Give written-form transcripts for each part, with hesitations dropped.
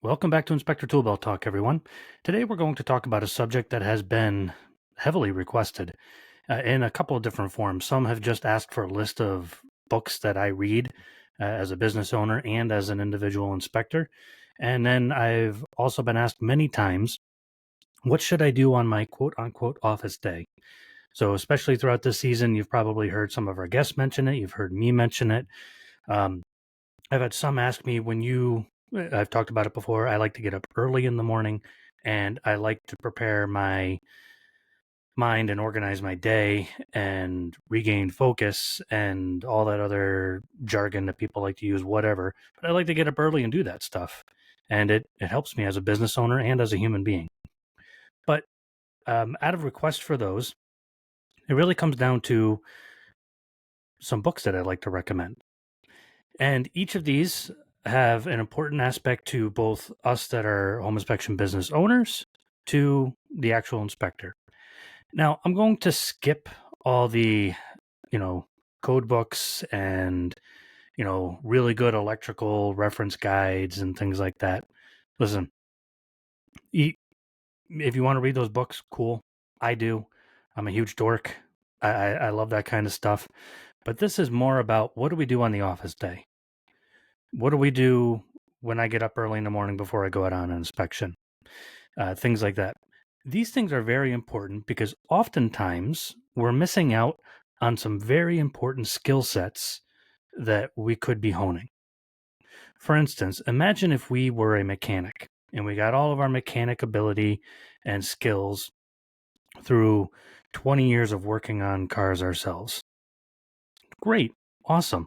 Welcome back to Inspector Toolbelt Talk, everyone. Today we're going to talk about a subject that has been heavily requested in a couple of different forms. Some have just asked for a list of books that I read as a business owner and as an individual inspector. And then I've also been asked many times, what should I do on my quote unquote office day? So, especially throughout this season, you've probably heard some of our guests mention it, you've heard me mention it. Um, I've had some ask me I've talked about it before. I like to get up early in the morning and I like to prepare my mind and organize my day and regain focus and all that other jargon that people like to use, whatever. But I like to get up early and do that stuff. And it helps me as a business owner and as a human being. But out of requests for those, it really comes down to some books that I like to recommend. And each of these have an important aspect to both us that are home inspection business owners to the actual inspector. Now, I'm going to skip all the, code books and, really good electrical reference guides and things like that. Listen, if you want to read those books, cool. I do. I'm a huge dork. I love that kind of stuff. But this is more about what do we do on the office day? What do we do when I get up early in the morning before I go out on an inspection? Things like that. These things are very important because oftentimes we're missing out on some very important skill sets that we could be honing. For instance, imagine if we were a mechanic and we got all of our mechanic ability and skills through 20 years of working on cars ourselves. Great, awesome.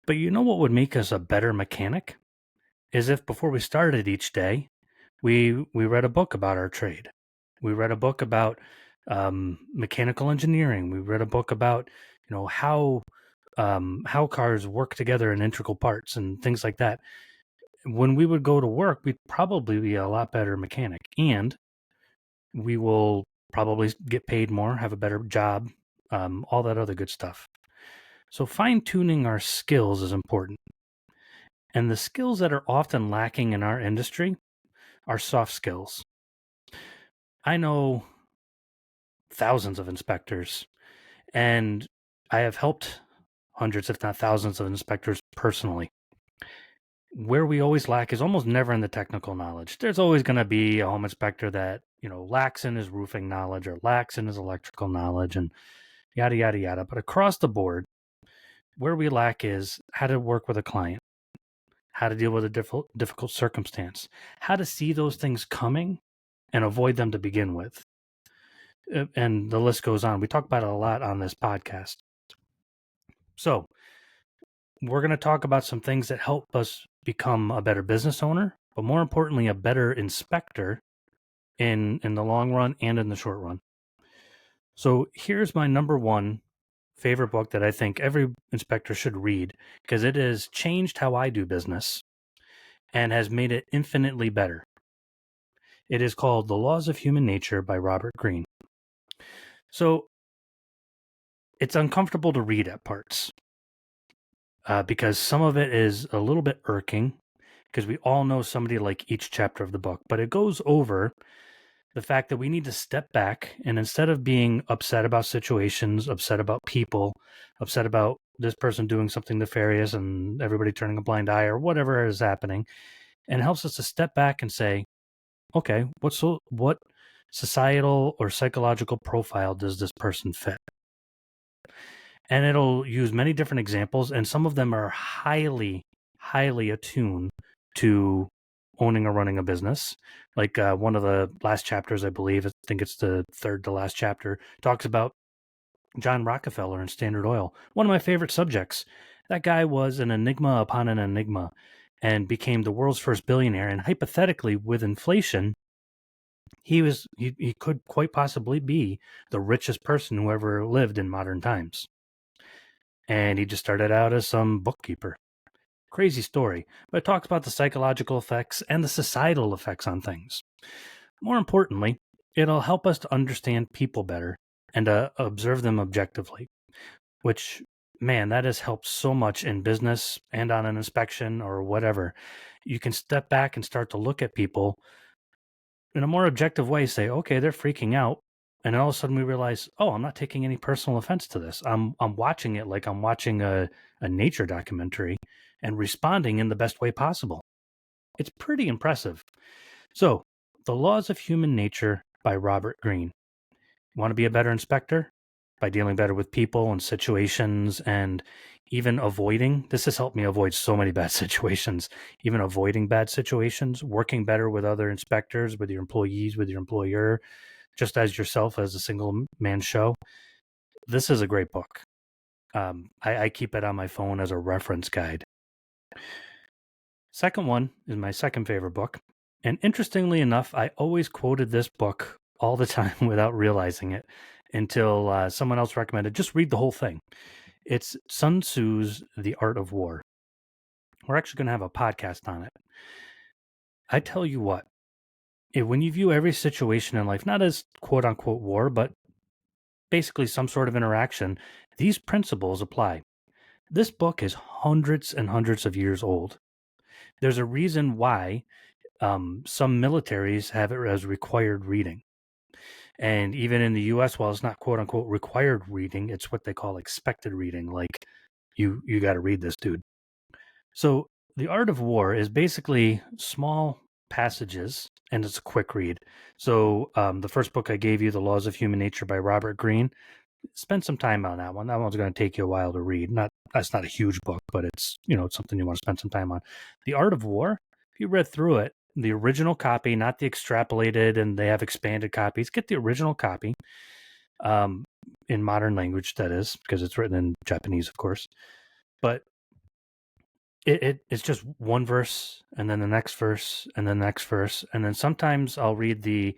But you know what would make us a better mechanic? Is if before we started each day, we read a book about our trade. We read a book about mechanical engineering. We read a book about how cars work together in integral parts and things like that. When we would go to work, we'd probably be a lot better mechanic, and we will probably get paid more, have a better job, all that other good stuff. So fine tuning our skills is important. And the skills that are often lacking in our industry are soft skills. I know thousands of inspectors, and I have helped hundreds, if not thousands, of inspectors personally. Where we always lack is almost never in the technical knowledge. There's always going to be a home inspector that, lacks in his roofing knowledge or lacks in his electrical knowledge and yada, yada, yada. But across the board, where we lack is how to work with a client, how to deal with a difficult circumstance, how to see those things coming and avoid them to begin with. And the list goes on. We talk about it a lot on this podcast. So we're going to talk about some things that help us become a better business owner, but more importantly, a better inspector in the long run and in the short run. So here's my number one favorite book that I think every inspector should read because it has changed how I do business and has made it infinitely better. It is called The Laws of Human Nature by Robert Greene. So it's uncomfortable to read at parts because some of it is a little bit irking because we all know somebody like each chapter of the book, but it goes over the fact that we need to step back and instead of being upset about situations, upset about people, upset about this person doing something nefarious and everybody turning a blind eye or whatever is happening, and helps us to step back and say, okay, what societal or psychological profile does this person fit? And it'll use many different examples, and some of them are highly, highly attuned to owning or running a business. Like one of the last chapters, I believe, I think it's the third to last chapter, talks about John Rockefeller and Standard Oil. One of my favorite subjects. That guy was an enigma upon an enigma and became the world's first billionaire. And hypothetically, with inflation, he could quite possibly be the richest person who ever lived in modern times. And he just started out as some bookkeeper. Crazy story, but it talks about the psychological effects and the societal effects on things. More importantly, it'll help us to understand people better and to observe them objectively, which man, that has helped so much in business and on an inspection or whatever. You can step back and start to look at people in a more objective way, say, okay, they're freaking out. And then all of a sudden we realize, oh, I'm not taking any personal offense to this. I'm watching it like I'm watching a nature documentary and responding in the best way possible. It's pretty impressive. So, The Laws of Human Nature by Robert Greene. You want to be a better inspector? By dealing better with people and situations and even avoiding. This has helped me avoid so many bad situations, even avoiding bad situations, working better with other inspectors, with your employees, with your employer, just as yourself as a single man show. This is a great book. I keep it on my phone as a reference guide. Second one is my second favorite book. And interestingly enough, I always quoted this book all the time without realizing it until someone else recommended, just read the whole thing. It's Sun Tzu's The Art of War. We're actually going to have a podcast on it. I tell you what, when you view every situation in life, not as quote unquote war, but basically some sort of interaction, these principles apply. This book is hundreds and hundreds of years old. There's a reason why some militaries have it as required reading. And even in the US, while it's not quote unquote required reading, it's what they call expected reading. Like, you got to read this, dude. So The Art of War is basically small passages, and it's a quick read. So the first book I gave you, The Laws of Human Nature by Robert Greene, spend some time on that one. That one's going to take you a while to read. That's not a huge book, but it's something you want to spend some time on. The Art of War, if you read through it, the original copy, not the extrapolated, and they have expanded copies. Get the original copy, in modern language, that is, because it's written in Japanese, of course. But it's just one verse, and then the next verse, and then the next verse, and then sometimes I'll read the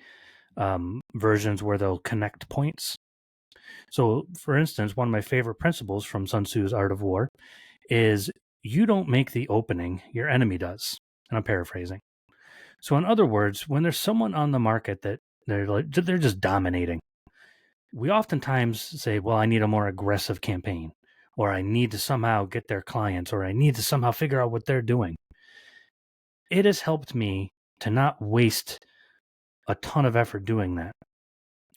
versions where they'll connect points. So, for instance, one of my favorite principles from Sun Tzu's Art of War is you don't make the opening, your enemy does. And I'm paraphrasing. So, in other words, when there's someone on the market that they're just dominating, we oftentimes say, well, I need a more aggressive campaign, or I need to somehow get their clients, or I need to somehow figure out what they're doing. It has helped me to not waste a ton of effort doing that,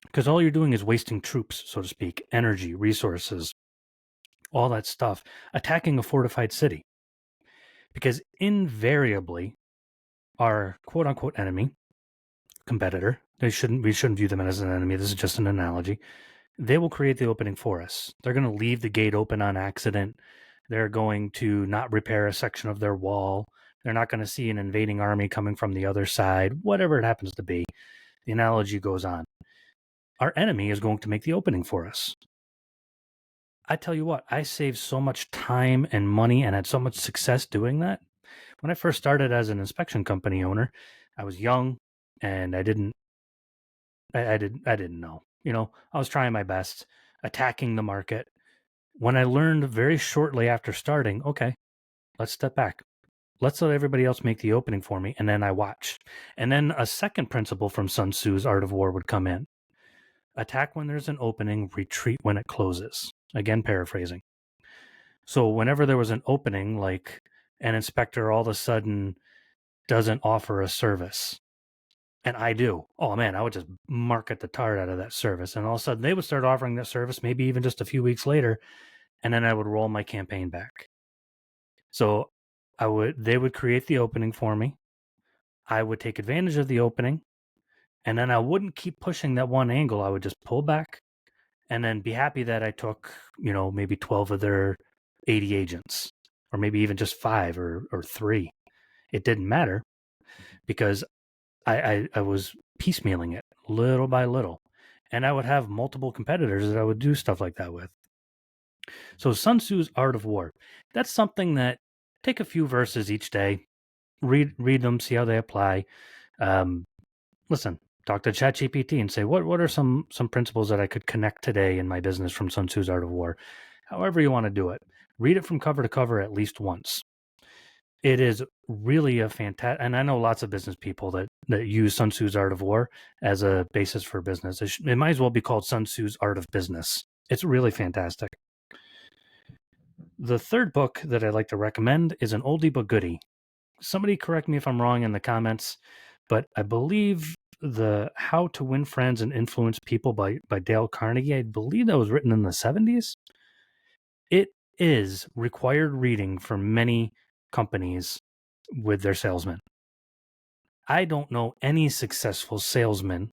because all you're doing is wasting troops, so to speak, energy, resources, all that stuff, attacking a fortified city. Because invariably, our quote unquote enemy, competitor, we shouldn't view them as an enemy. This is just an analogy. They will create the opening for us. They're going to leave the gate open on accident. They're going to not repair a section of their wall. They're not going to see an invading army coming from the other side, whatever it happens to be. The analogy goes on. Our enemy is going to make the opening for us. I tell you what, I saved so much time and money and had so much success doing that. When I first started as an inspection company owner, I was young and I didn't know. I was trying my best, attacking the market. When I learned very shortly after starting, okay, let's step back. Let's let everybody else make the opening for me, and then I watch. And then a second principle from Sun Tzu's Art of War would come in. Attack when there's an opening, retreat when it closes. Again, paraphrasing. So whenever there was an opening, like an inspector all of a sudden doesn't offer a service, and I do, oh man, I would just market the tar out of that service. And all of a sudden they would start offering that service, maybe even just a few weeks later, and then I would roll my campaign back. So they would create the opening for me. I would take advantage of the opening, and then I wouldn't keep pushing that one angle. I would just pull back and then be happy that I took, maybe 12 of their 80 agents, or maybe even just 5 or 3. It didn't matter because I was piecemealing it little by little. And I would have multiple competitors that I would do stuff like that with. So Sun Tzu's Art of War, that's something that take a few verses each day, read them, see how they apply. Listen, talk to ChatGPT and say, what are some principles that I could connect today in my business from Sun Tzu's Art of War? However you want to do it. Read it from cover to cover at least once. It is really a fantastic, and I know lots of business people that use Sun Tzu's Art of War as a basis for business. It might as well be called Sun Tzu's Art of Business. It's really fantastic. The third book that I'd like to recommend is an oldie but goodie. Somebody correct me if I'm wrong in the comments, but I believe the How to Win Friends and Influence People by Dale Carnegie, I believe that was written in the 70s. It is required reading for many companies with their salesmen. I don't know any successful salesman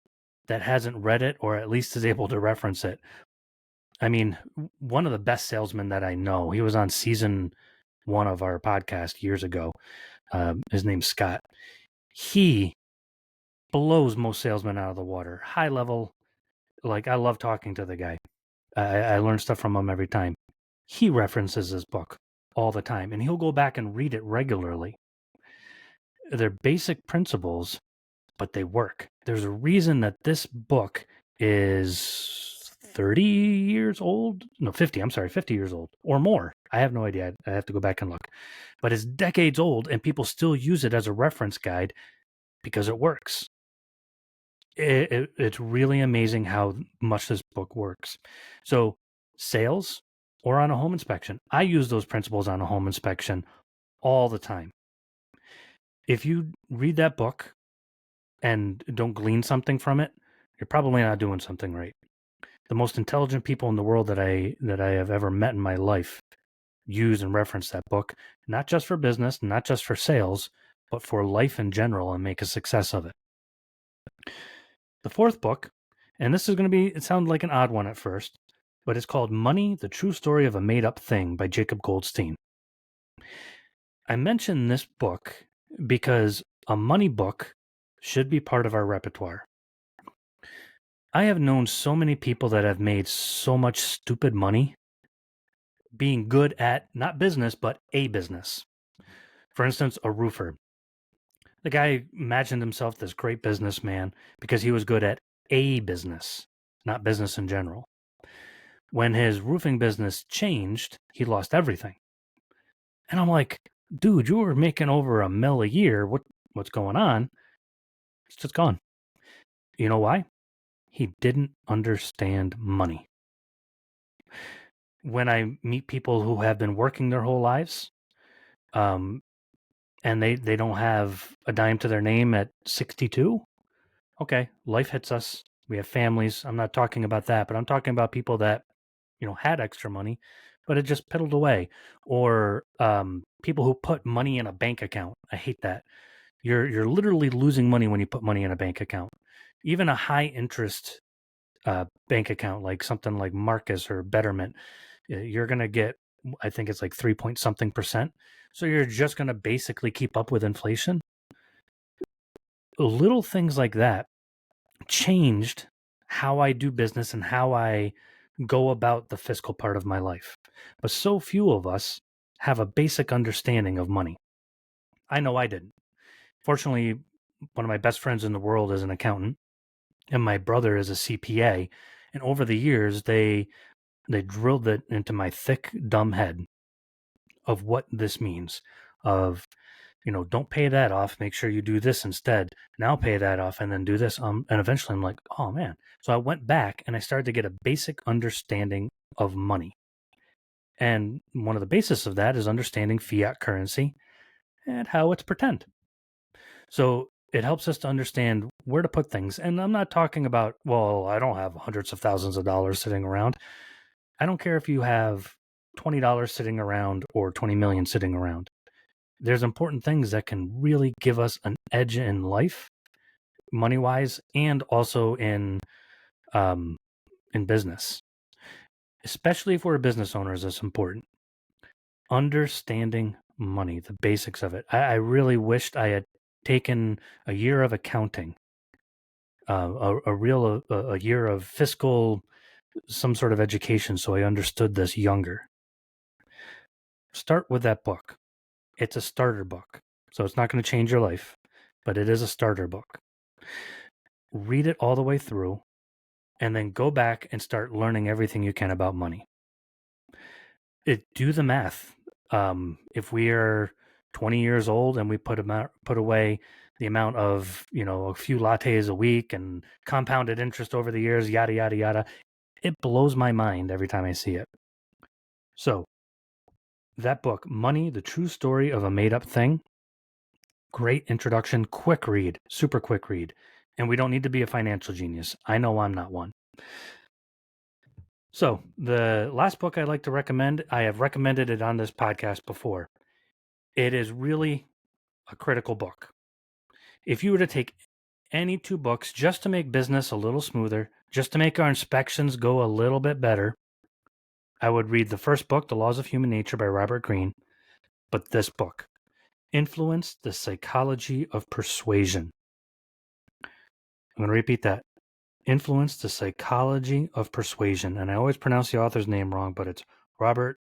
that hasn't read it or at least is able to reference it. I mean, one of the best salesmen that I know, he was on season 1 of our podcast years ago. His name's Scott. He blows most salesmen out of the water. High level, like I love talking to the guy. I learn stuff from him every time. He references this book all the time, and he'll go back and read it regularly. They're basic principles, but they work. There's a reason that this book is 30 years old. No, 50. I'm sorry, 50 years old or more. I have no idea. I have to go back and look. But it's decades old, and people still use it as a reference guide because it works. It's really amazing how much this book works. So, sales or on a home inspection, I use those principles on a home inspection all the time. If you read that book and don't glean something from it, you're probably not doing something right. The most intelligent people in the world that I have ever met in my life use and reference that book, not just for business, not just for sales, but for life in general, and make a success of it. The fourth book, and this is going to be, it sounds like an odd one at first, but it's called Money, The True Story of a Made-Up Thing by Jacob Goldstein. I mention this book because a money book should be part of our repertoire. I have known so many people that have made so much stupid money being good at not business, but a business. For instance, a roofer. The guy imagined himself this great businessman because he was good at a business, not business in general. When his roofing business changed, he lost everything. And I'm like, dude, you were making over $1 million a year. What's going on? It's just gone. You know why? He didn't understand money. When I meet people who have been working their whole lives, and they don't have a dime to their name at 62, okay, life hits us. We have families. I'm not talking about that, but I'm talking about people that, had extra money, but it just piddled away. Or people who put money in a bank account. I hate that. You're literally losing money when you put money in a bank account. Even a high interest bank account, like something like Marcus or Betterment, you're going to get, I think it's like 3 point something percent. So you're just going to basically keep up with inflation. Little things like that changed how I do business and how I go about the fiscal part of my life. But so few of us have a basic understanding of money. I know I didn't. Fortunately, one of my best friends in the world is an accountant, and my brother is a CPA. And over the years, they drilled it into my thick, dumb head of what this means. Of, don't pay that off. Make sure you do this instead. Now pay that off and then do this. And eventually I'm like, oh man. So I went back and I started to get a basic understanding of money. And one of the basis of that is understanding fiat currency and how it's pretend. So it helps us to understand where to put things. And I'm not talking about, well, I don't have hundreds of thousands of dollars sitting around. I don't care if you have $20 sitting around or 20 million sitting around. There's important things that can really give us an edge in life, money-wise, and also in business. Especially if we're business owners, it's important. Understanding money, the basics of it. I really wished I had taken a year of accounting, a year of fiscal, some sort of education, so I understood this younger. Start with that book. It's a starter book, so it's not going to change your life, but it is a starter book. Read it all the way through, and then go back and start learning everything you can about money. Do the math. If we are 20 years old and we put away the amount of, a few lattes a week and compounded interest over the years, yada, yada, yada, it blows my mind every time I see it. So That book, Money, The True Story of a Made-Up Thing, great introduction, quick read, super quick read. And we don't need to be a financial genius. I know I'm not one. So the last book I'd like to recommend, I have recommended it on this podcast before. It is really a critical book. If you were to take any two books just to make business a little smoother, just to make our inspections go a little bit better, I would read the first book, The Laws of Human Nature by Robert Greene, but this book, Influence, the Psychology of Persuasion. I'm going to repeat that. Influence, the Psychology of Persuasion. And I always pronounce the author's name wrong, but it's Robert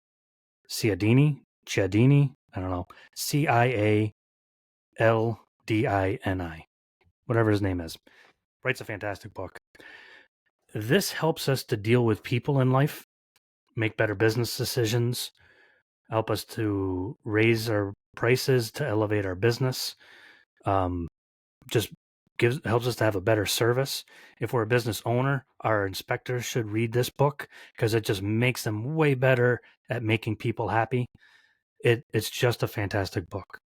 Cialdini, I don't know, Cialdini, whatever his name is. Writes a fantastic book. This helps us to deal with people in life, make better business decisions, help us to raise our prices to elevate our business. Just helps us to have a better service. If we're a business owner, our inspectors should read this book because it just makes them way better at making people happy. It's just a fantastic book.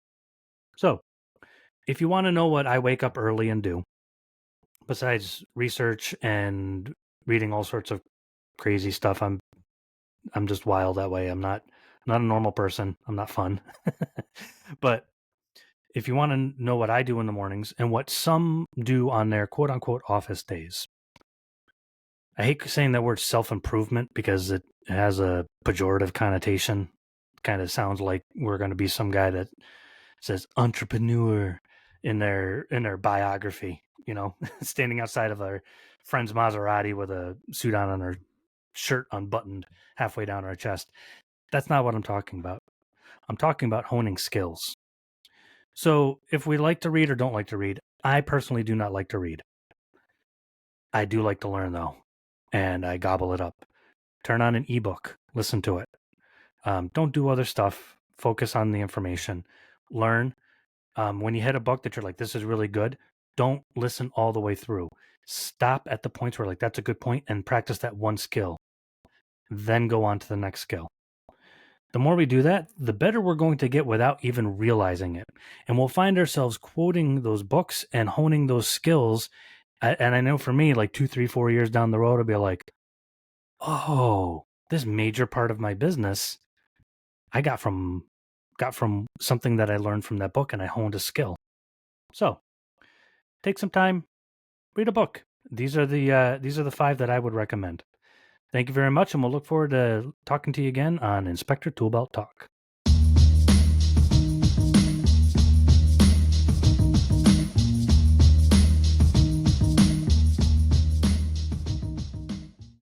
So, if you want to know what I wake up early and do, besides research and reading all sorts of crazy stuff, I'm just wild that way. I'm not a normal person. I'm not fun. But if you want to know what I do in the mornings and what some do on their quote unquote office days, I hate saying that word self-improvement because it has a pejorative connotation. Kind of sounds like we're going to be some guy that says entrepreneur in their biography, standing outside of our friend's Maserati with a suit on her shirt unbuttoned halfway down our chest. That's not what I'm talking about. I'm talking about honing skills. So if we like to read or don't like to read, I personally do not like to read. I do like to learn though, and I gobble it up. Turn on an ebook, listen to it. Don't do other stuff. Focus on the information. Learn. When you hit a book that you're like, this is really good, don't listen all the way through. Stop at the points where like, that's a good point and practice that one skill. Then go on to the next skill. The more we do that, the better we're going to get without even realizing it. And we'll find ourselves quoting those books and honing those skills. And I know for me, like 2, 3, 4 years down the road, I'll be like, oh, this major part of my business I got from something that I learned from that book, and I honed a skill. So take some time, read a book. These are the 5 that I would recommend. Thank you very much, and we'll look forward to talking to you again on Inspector Toolbelt Talk.